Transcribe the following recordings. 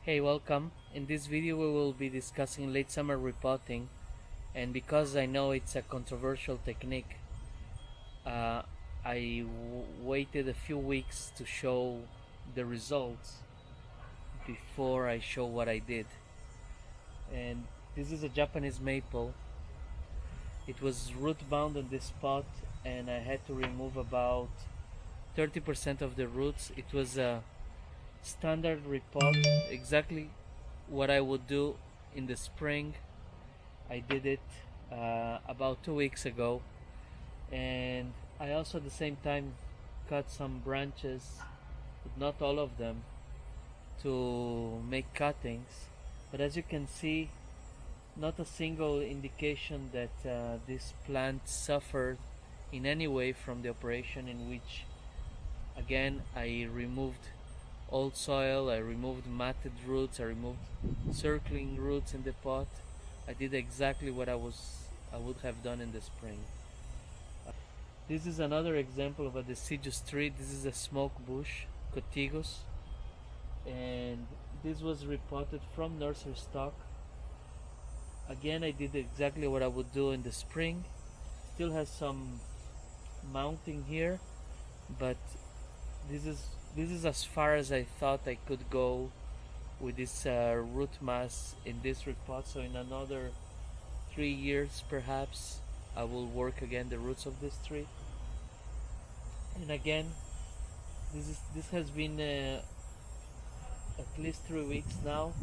Hey, welcome. In this video we will be discussing late summer repotting, and because I know it's a controversial technique, uh, waited a few weeks to show the results before I show what I did. And this is a Japanese maple. It was root bound in this pot and I had to remove about 30% of the roots. It was a standard repot, exactly what I would do in the spring. I did it about 2 weeks ago, and I also at the same time cut some branches, but not all of them, to make cuttings. But as you can see, not a single indication that this plant suffered in any way from the operation, in which again I removed old soil, I removed matted roots, I removed circling roots in the pot. I did exactly what I would have done in the spring. This is another example of a deciduous tree. This is a smokebush, cotigus, and this was repotted from nursery stock. Again, I did exactly what I would do in the spring. Still has some mounting here, but this is as far as I thought I could go with this root mass in this repot. So in another 3 years perhaps I will work again the roots of this tree. And again, this has been at least 3 weeks now.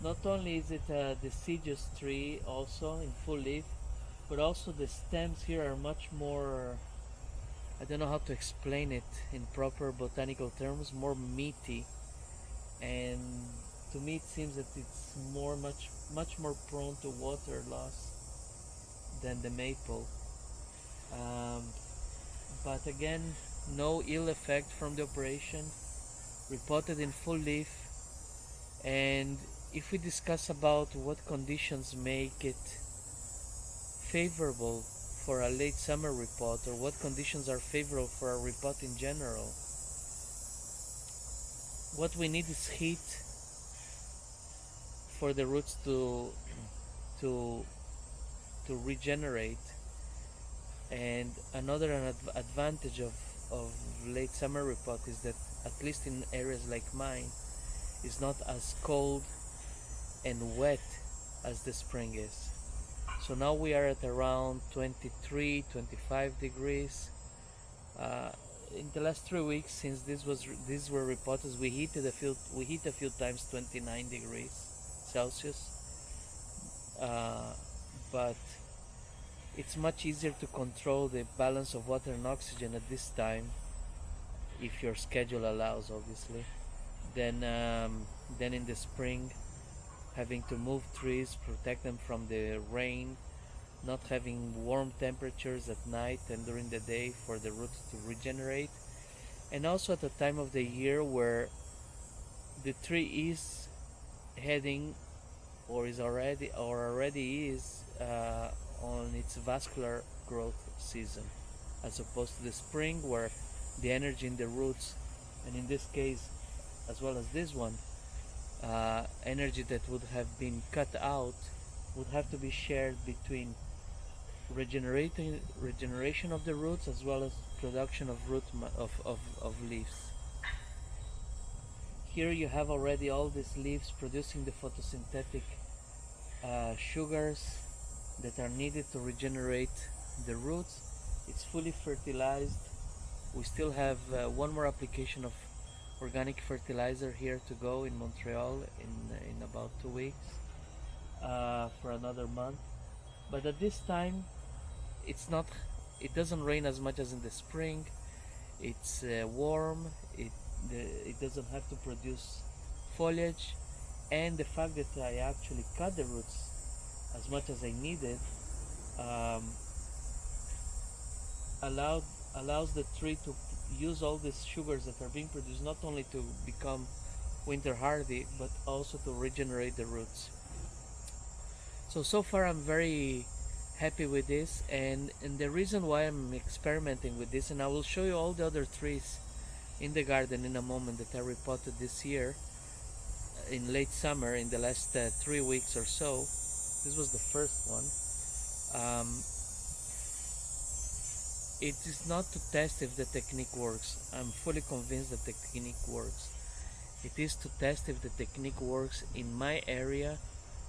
Not only is it a deciduous tree also in full leaf, but also the stems here are much more, I don't know how to explain it in proper botanical terms, more meaty, and to me it seems that it's much more prone to water loss than the maple. But again, no ill effect from the operation, repotted in full leaf. And if we discuss about what conditions make it favorable for a late summer repot, or what conditions are favorable for a repot in general, what we need is heat for the roots to regenerate. And another advantage of late summer repot is that, at least in areas like mine, is not as cold and wet as the spring is. So now we are at around 23-25 degrees. In the last 3 weeks since these were repotted, we hit a few times 29 degrees Celsius. But it's much easier to control the balance of water and oxygen at this time, if your schedule allows, obviously, than in the spring, having to move trees, protect them from the rain, not having warm temperatures at night and during the day for the roots to regenerate, and also at a time of the year where the tree is heading or already is on its vascular growth season, as opposed to the spring, where the energy in the roots, and in this case as well as this one, energy that would have been cut out would have to be shared between regeneration of the roots as well as production of leaves. Here you have already all these leaves producing the photosynthetic sugars that are needed to regenerate the roots. It's fully fertilized. We still have one more application of organic fertilizer here to go in Montreal in about 2 weeks, for another month. But at this time, it doesn't rain as much as in the spring. It's warm. It doesn't have to produce foliage, and the fact that I actually cut the roots as much as I needed allows the tree to use all these sugars that are being produced, not only to become winter hardy, but also to regenerate the roots. So far I'm very happy with this, and the reason why I'm experimenting with this, and I will show you all the other trees in the garden in a moment that I repotted this year. in late summer, in the last 3 weeks or so. This was the first one. It is not to test if the technique works. I'm fully convinced that the technique works. It is to test if the technique works in my area,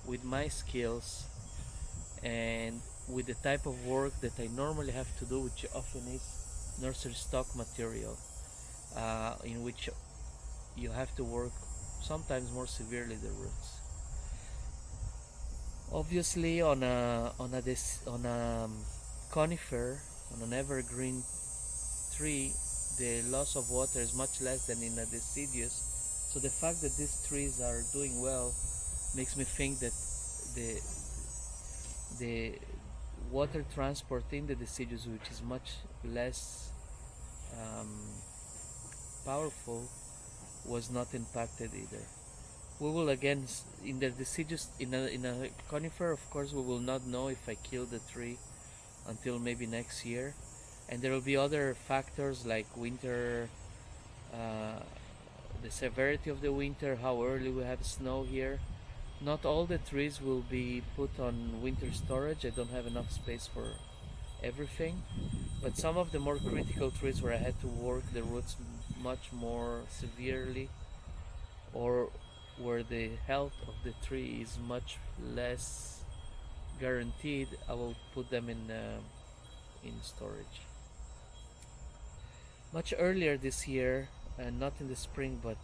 with my skills, and with the type of work that I normally have to do, which often is nursery stock material, in which you have to work sometimes more severely the roots. Obviously, on a conifer, on an evergreen tree, the loss of water is much less than in a deciduous. So the fact that these trees are doing well makes me think that the water transport in the deciduous, which is much less powerful, was not impacted either. We will again, in the deciduous, in a conifer, of course, we will not know if I kill the tree until maybe next year, and there will be other factors like winter, the severity of the winter, how early we have snow here. Not all the trees will be put on winter storage. I don't have enough space for everything, but some of the more critical trees where I had to work the roots much more severely, or where the health of the tree is much less guaranteed, I will put them in storage. Much earlier this year, not in the spring, but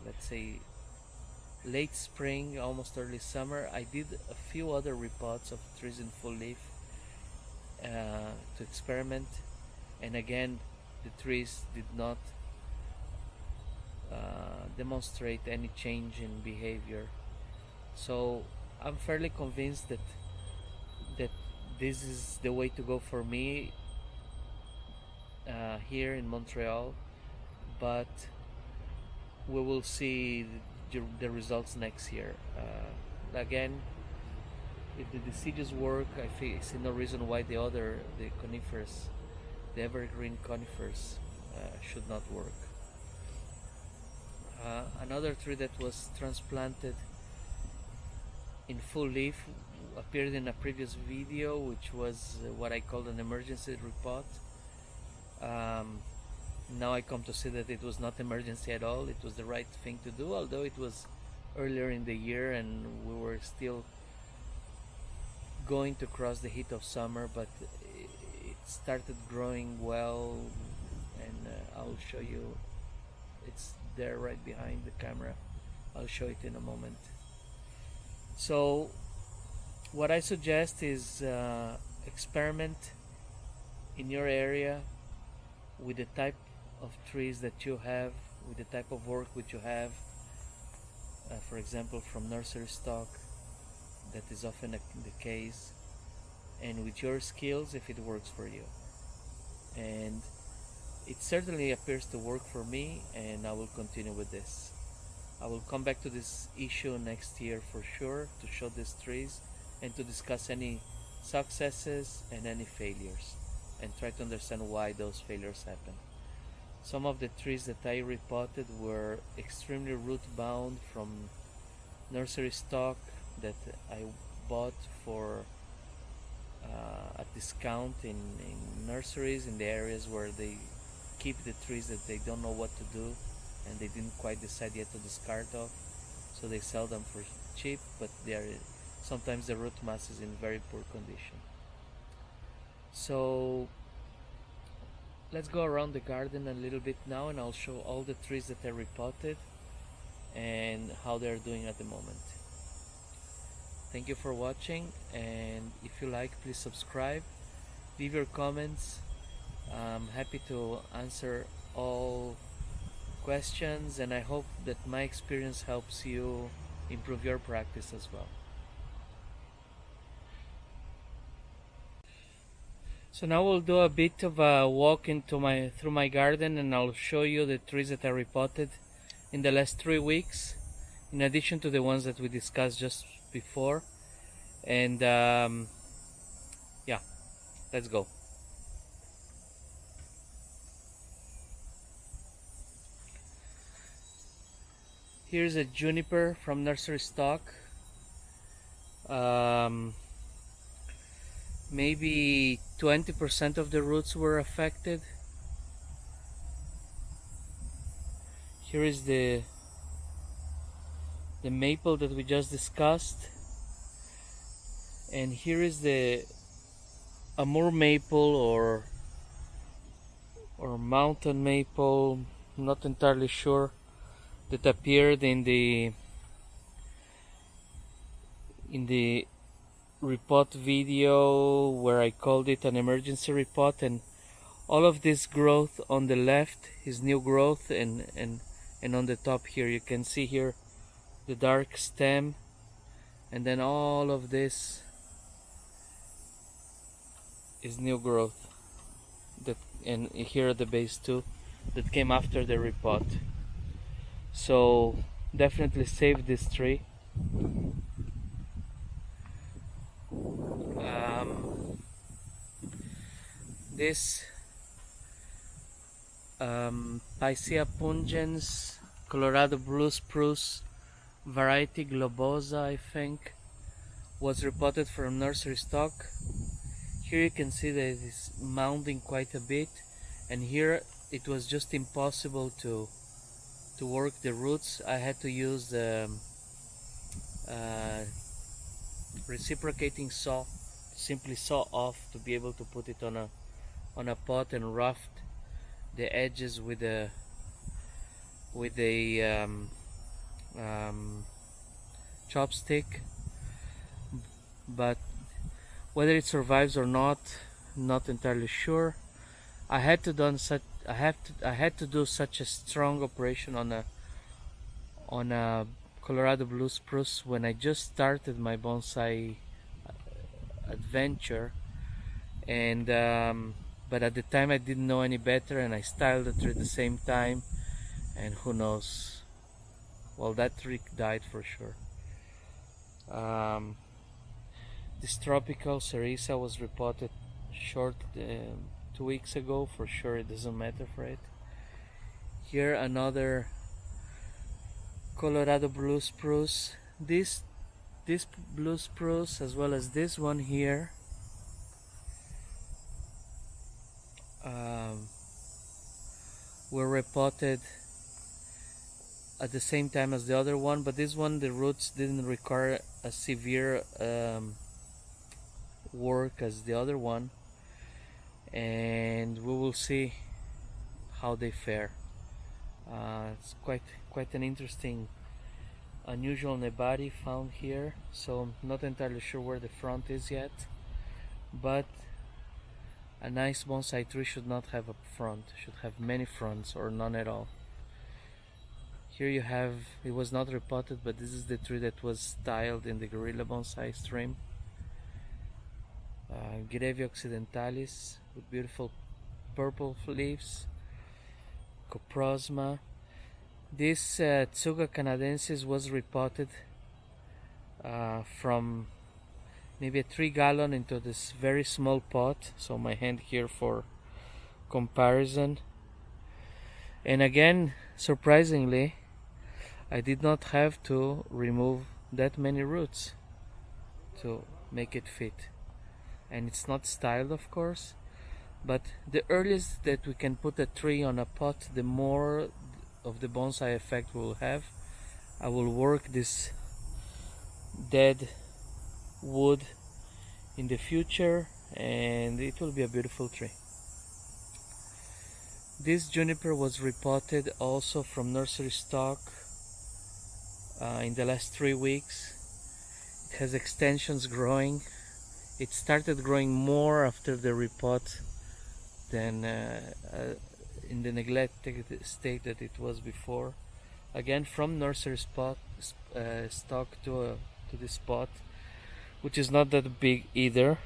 let's say late spring, almost early summer, I did a few other repots of trees in full leaf to experiment, and again the trees did not demonstrate any change in behavior. So I'm fairly convinced that this is the way to go for me here in Montreal, but we will see the results next year. Again, if the deciduous work, I see no reason why the conifers, the evergreen conifers, should not work. Another tree that was transplanted in full leaf appeared in a previous video, which was what I called an emergency repot. Now I come to see that it was not emergency at all. It was the right thing to do, although it was earlier in the year and we were still going to cross the heat of summer, but it started growing well, and I'll show you. It's there right behind the camera. I'll show it in a moment. So what I suggest is experiment in your area with the type of trees that you have, with the type of work which you have, for example from nursery stock, that is often the case, and with your skills if it works for you. And it certainly appears to work for me, and I will continue with this. I will come back to this issue next year for sure, to show these trees and to discuss any successes and any failures, and try to understand why those failures happen. Some of the trees that I repotted were extremely root bound from nursery stock that I bought for a discount in nurseries in the areas where they keep the trees that they don't know what to do and they didn't quite decide yet to discard of, so they sell them for cheap, but sometimes the root mass is in very poor condition. So let's go around the garden a little bit now, and I'll show all the trees that I repotted and how they're doing at the moment. Thank you for watching, and if you like, please subscribe, leave your comments. I'm happy to answer all questions, and I hope that my experience helps you improve your practice as well. So now we'll do a bit of a walk through my garden, and I'll show you the trees that I repotted in the last 3 weeks, in addition to the ones that we discussed just before. And yeah, let's go. Here's a juniper from nursery stock. Maybe 20% of the roots were affected. Here is the maple that we just discussed, and here is the Amur maple or mountain maple, not entirely sure, that appeared in the repot video where I called it an emergency repot. And all of this growth on the left is new growth, and on the top here you can see here the dark stem, and then all of this is new growth, that, and here at the base too, that came after the repot. So definitely save this tree. This Picea pungens Colorado blue spruce variety globosa, I think, was reported from nursery stock. Here you can see that it is mounding quite a bit, and here it was just impossible to work the roots. I had to use the reciprocating saw, simply saw off to be able to put it on a pot and roughed the edges with a chopstick. But whether it survives or not entirely sure. I had to do such a strong operation on a Colorado blue spruce when I just started my bonsai adventure, and but at the time I didn't know any better, and I styled the tree at the same time, and who knows, well, that tree died for sure. This tropical cerisa was reported short 2 weeks ago. For sure it doesn't matter for it. Here another Colorado blue spruce. This blue spruce, as well as this one here, were reported at the same time as the other one, but this one the roots didn't require a severe work as the other one, and we will see how they fare. It's quite an interesting, unusual nebari found here, so I'm not entirely sure where the front is yet, but a nice bonsai tree should not have a front, should have many fronts or none at all. Here you have, it was not repotted, but this is the tree that was styled in the Gorilla Bonsai stream. Occidentalis with beautiful purple leaves. Coprosma. This Tsuga canadensis was repotted from maybe a 3-gallon into this very small pot, so my hand here for comparison. And again, surprisingly, I did not have to remove that many roots to make it fit. And it's not styled, of course, but the earliest that we can put a tree on a pot, the more of the bonsai effect we will have. I will work this dead wood in the future, and it will be a beautiful tree. This juniper was repotted also from nursery stock in the last 3 weeks. It has extensions growing. It started growing more after the repot than in the neglected state that it was before. Again, from nursery stock to this pot, which is not that big either.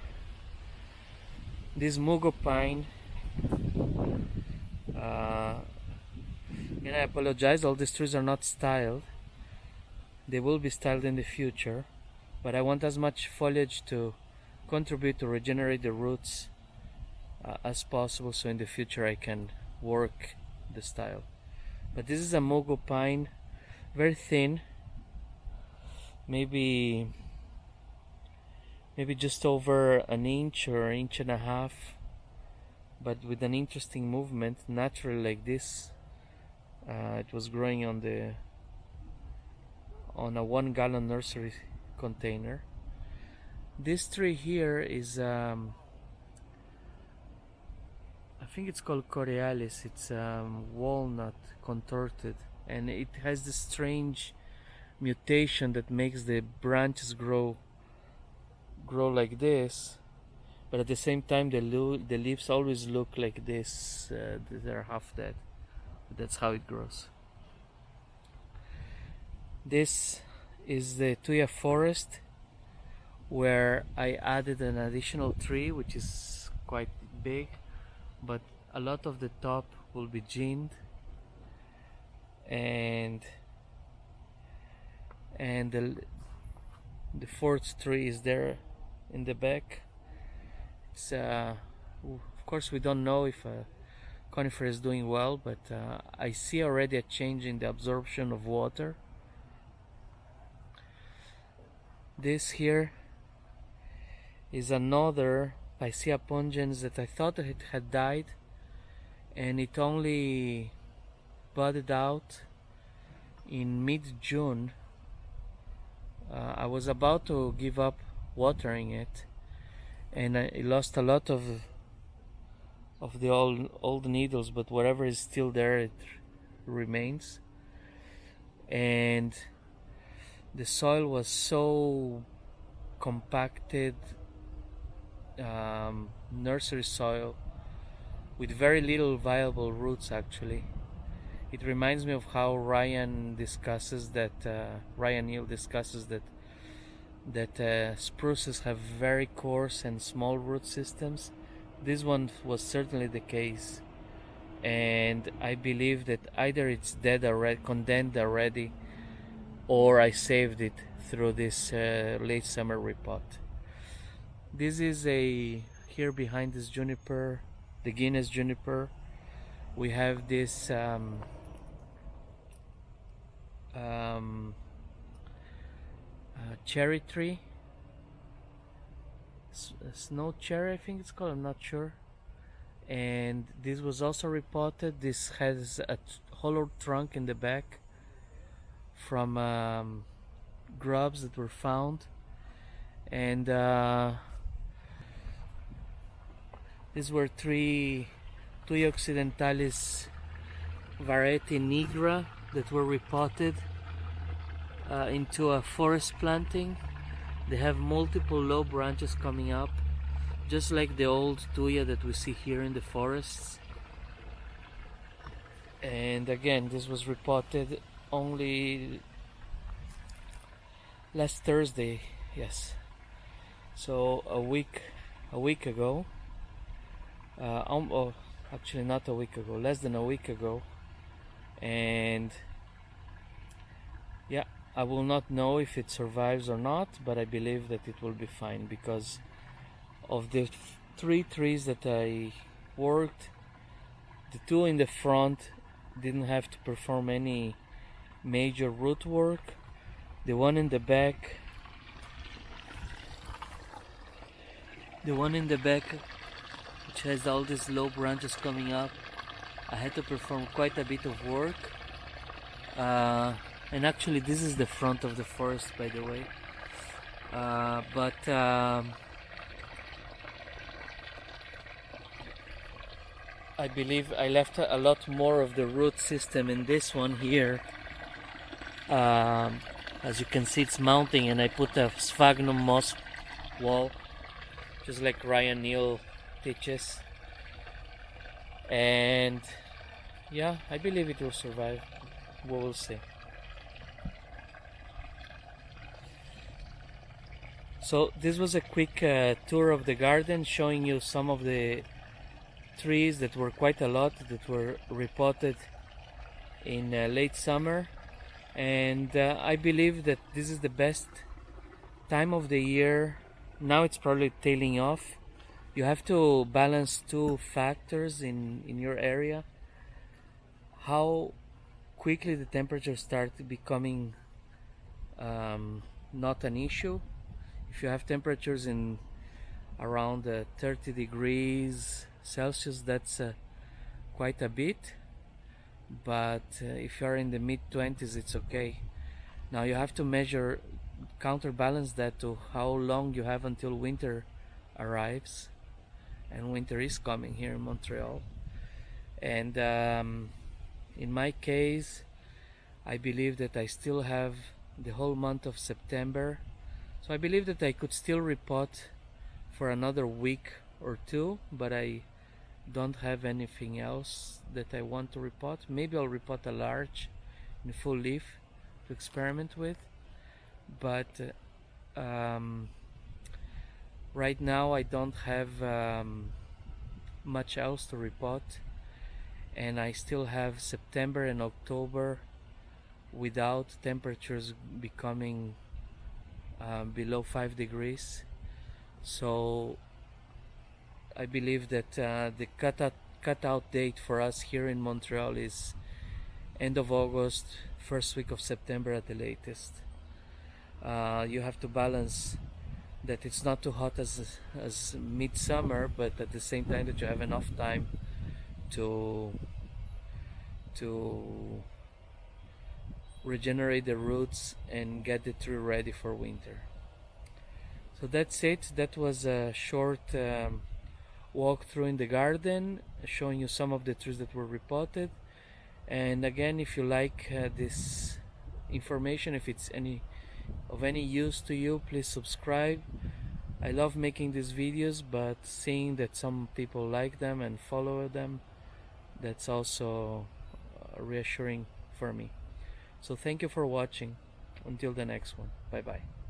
This mugo pine, and I apologize, all these trees are not styled. They will be styled in the future, but I want as much foliage to contribute to regenerate the roots as possible, so in the future I can work the style. But this is a mugo pine very thin, maybe just over an inch or an inch and a half, but with an interesting movement, naturally like this. It was growing on a 1-gallon nursery container. This tree here is I think it's called corealis. It's walnut contorted, and it has this strange mutation that makes the branches grow like this, but at the same time the leaves always look like this. They're half dead. That's how it grows. This is the Thuja forest, where I added an additional tree which is quite big, but a lot of the top will be ginned, and the fourth tree is there in the back. It's of course we don't know if a conifer is doing well, but I see already a change in the absorption of water. This here is another Picea pungens that I thought it had died, and it only budded out in mid-June. I was about to give up watering it, and I lost a lot of the old needles, but whatever is still there, it remains. And the soil was so compacted, nursery soil with very little viable roots. Actually, it reminds me of how Ryan Neal discusses that spruces have very coarse and small root systems. This one was certainly the case, and I believe that either it's dead already, condemned already, or I saved it through this late summer repot. This is here behind this juniper, the Guinness juniper, we have this cherry tree, snow cherry I think it's called, I'm not sure. And this was also repotted. This has a hollow trunk in the back from grubs that were found, and these were three occidentalis variety nigra that were repotted into a forest planting. They have multiple low branches coming up, just like the old Thuja that we see here in the forests. And again, this was repotted only last Thursday, yes. So a week ago. Actually not a week ago, less than a week ago. And yeah, I will not know if it survives or not, but I believe that it will be fine, because of the three trees that I worked, the two in the front didn't have to perform any major root work. The one in the back, which has all these low branches coming up, I had to perform quite a bit of work. And actually this is the front of the forest, by the way. But I believe I left a lot more of the root system in this one here. As you can see, it's mounting, and I put a sphagnum moss wall, just like Ryan Neal teaches. And yeah, I believe it will survive. We will see. So this was a quick tour of the garden, showing you some of the trees that were quite a lot, that were repotted in late summer. And I believe that this is the best time of the year. Now it's probably tailing off. You have to balance two factors in your area: how quickly the temperature start becoming not an issue. If you have temperatures in around 30 degrees Celsius, that's quite a bit, but if you are in the mid-20s, it's okay. Now you have to measure, counterbalance that to how long you have until winter arrives, and winter is coming here in Montreal. And in my case, I believe that I still have the whole month of September, so I believe that I could still repot for another week or two, but I don't have anything else that I want to repot. Maybe I'll repot a large in full leaf to experiment with, but right now I don't have much else to repot, and I still have September and October without temperatures becoming below 5 degrees. So I believe that the cutout date for us here in Montreal is end of August, first week of September at the latest. You have to balance that it's not too hot as midsummer, but at the same time that you have enough time to regenerate the roots and get the tree ready for winter. So that's it. That was a short walk through in the garden, showing you some of the trees that were repotted. And again, if you like this information, if it's of any use to you, please subscribe. I love making these videos, but seeing that some people like them and follow them, that's also reassuring for me. So thank you for watching. Until the next one. Bye bye.